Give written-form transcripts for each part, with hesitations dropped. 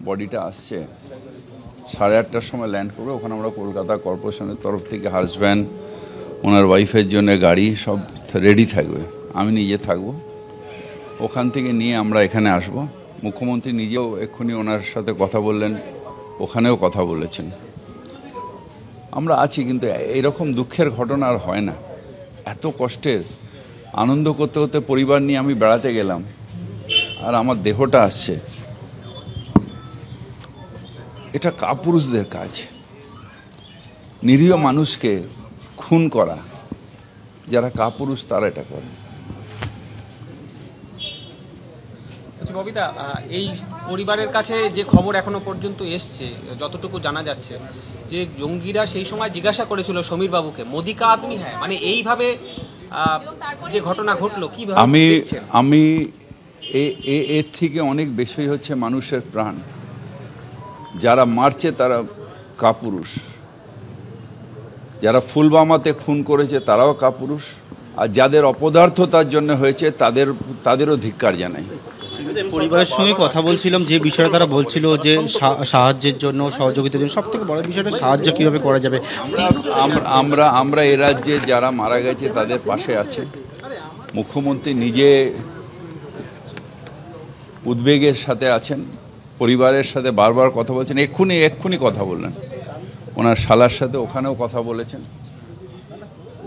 বডিটা আসছে 8:30টার সময় ল্যান্ড করবে। ওখানে আমরা কলকাতা কর্পোরেশনের তরফ থেকে হাজব্যান্ড, ওনার ওয়াইফের জন্য গাড়ি সব রেডি থাকবে, আমি নিজে থাকব। ওখান থেকে নিয়ে আমরা এখানে আসব। মুখ্যমন্ত্রী নিজেও এক্ষুনি ওনার সাথে কথা বললেন, ওখানেও কথা বলেছেন। আমরা আছি, কিন্তু এরকম দুঃখের ঘটনা আর হয় না। এত কষ্টের আনন্দ করতে করতে পরিবার নিয়ে আমি বেড়াতে গেলাম, আর আমার দেহটা আসছে। এটা কাপুরুষদের কাজ, নিরীহ মানুষকে খুন করা। যারা কাপুরুষ তারা এটা করে। ববিতা, এই পরিবারের কাছে যে খবর এখনো পর্যন্ত এসছে, যতটুকু জানা যাচ্ছে যে জঙ্গিরা সেই সময় জিজ্ঞাসা করেছিল সমীর বাবুকে মোদি কা আদমি হ্যায়, মানে এইভাবে যে ঘটনা ঘটলো কিভাবে আমি এর থেকে অনেক বেশি হচ্ছে মানুষের প্রাণ। যারা মারছে তারা কাপুরুষ, যারা ফুলবামাতে খুন করেছে তারাও কাপুরুষ, আর যাদের অপদার্থতার জন্য হয়েছে তাদেরও ধিক্কার জানাই। পরিবারের সঙ্গে কথা বলছিলাম, যে বিষয়টা তারা বলছিল যে সাহায্যের জন্য, সহযোগিতার জন্য, সব থেকে বড় বিষয়টা সাহায্য কীভাবে করা যাবে। আমরা এ রাজ্যে যারা মারা গেছে তাদের পাশে আছে। মুখ্যমন্ত্রী নিজে উদ্বেগের সাথে আছেন, পরিবারের সাথে বারবার কথা বলছেন। এক্ষুনি কথা বললেন ওনার শালার সাথে, ওখানেও কথা বলেছেন।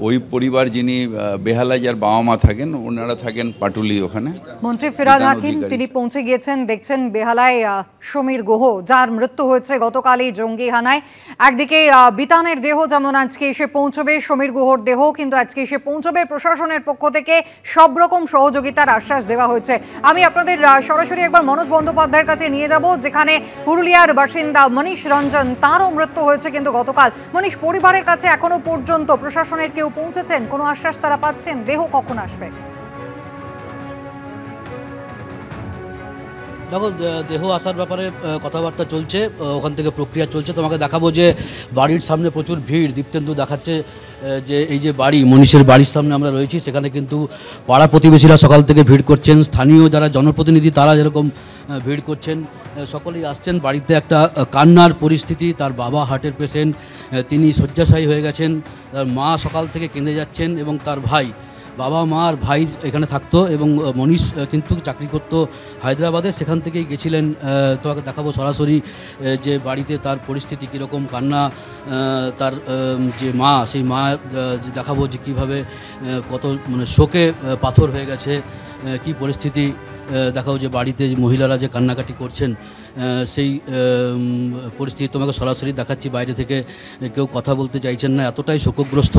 ওই পরিবার যিনি বেহালায় যার বাবা মা থাকেন, ওনারা থাকেন পাটুলি। ওখানে মন্ত্রী ফিরহাদ হাকিম তিনি পৌঁছে গিয়েছেন। দেখছেন বেহালায় সমীর গুহ, যার মৃত্যু হয়েছে গতকালই জঙ্গি হানায়। একদিকে বিতানের দেহ যেমন আজকে এসে পৌঁছবে, সমীর গুহর দেহ কিন্তু আজকে এসে পৌঁছবে। প্রশাসনের পক্ষ থেকে সব রকম সহযোগিতার আশ্বাস দেওয়া হয়েছে। আমি আপনাদের সরাসরি একবার মনোজ বন্দ্যোপাধ্যায়ের কাছে নিয়ে যাব, যেখানে পুরুলিয়ার বাসিন্দা মনীষ রঞ্জন, তাঁরও মৃত্যু হয়েছে কিন্তু গতকাল। মনীষ, পরিবারের কাছে এখনো পর্যন্ত প্রশাসনের কেউ পৌঁছেছেন? কোনো আশ্বাস তারা পাচ্ছেন? দেহ কখন আসবে? দেখো, দেহ আসার ব্যাপারে কথাবার্তা চলছে, ওখান থেকে প্রক্রিয়া চলছে। তোমাকে দেখাবো যে বাড়ির সামনে প্রচুর ভিড়। দীপ্তেন্দু দেখাচ্ছে যে এই যে বাড়ি, মনীষের বাড়ির সামনে আমরা রয়েছি, সেখানে কিন্তু পাড়া প্রতিবেশীরা সকাল থেকে ভিড় করছেন। স্থানীয় যারা জনপ্রতিনিধি তারা যেরকম ভিড় করছেন, সকলেই আসছেন। বাড়িতে একটা কান্নার পরিস্থিতি। তার বাবা হার্টের পেশেন্ট, তিনি শয্যাশায়ী হয়ে গেছেন। তার মা সকাল থেকে কেঁদে যাচ্ছেন, এবং তার ভাই, বাবা মা আর ভাই এখানে থাকতো, এবং মনীষ কিন্তু চাকরি করতো হায়দ্রাবাদে, সেখান থেকেই গেছিলেন। তোমাকে দেখাবো সরাসরি যে বাড়িতে তার পরিস্থিতি কীরকম, কান্না। তার যে মা, সেই মা দেখাবো যে কীভাবে কত মানে শোকে পাথর হয়ে গেছে, কি পরিস্থিতি। দেখাও যে বাড়িতে মহিলারা যে কান্নাকাটি করছেন, সেই পরিস্থিতি তোমাকে সরাসরি দেখাচ্ছি। বাইরে থেকে কেউ কথা বলতে চাইছেন না, এতটাই শোকগ্রস্ত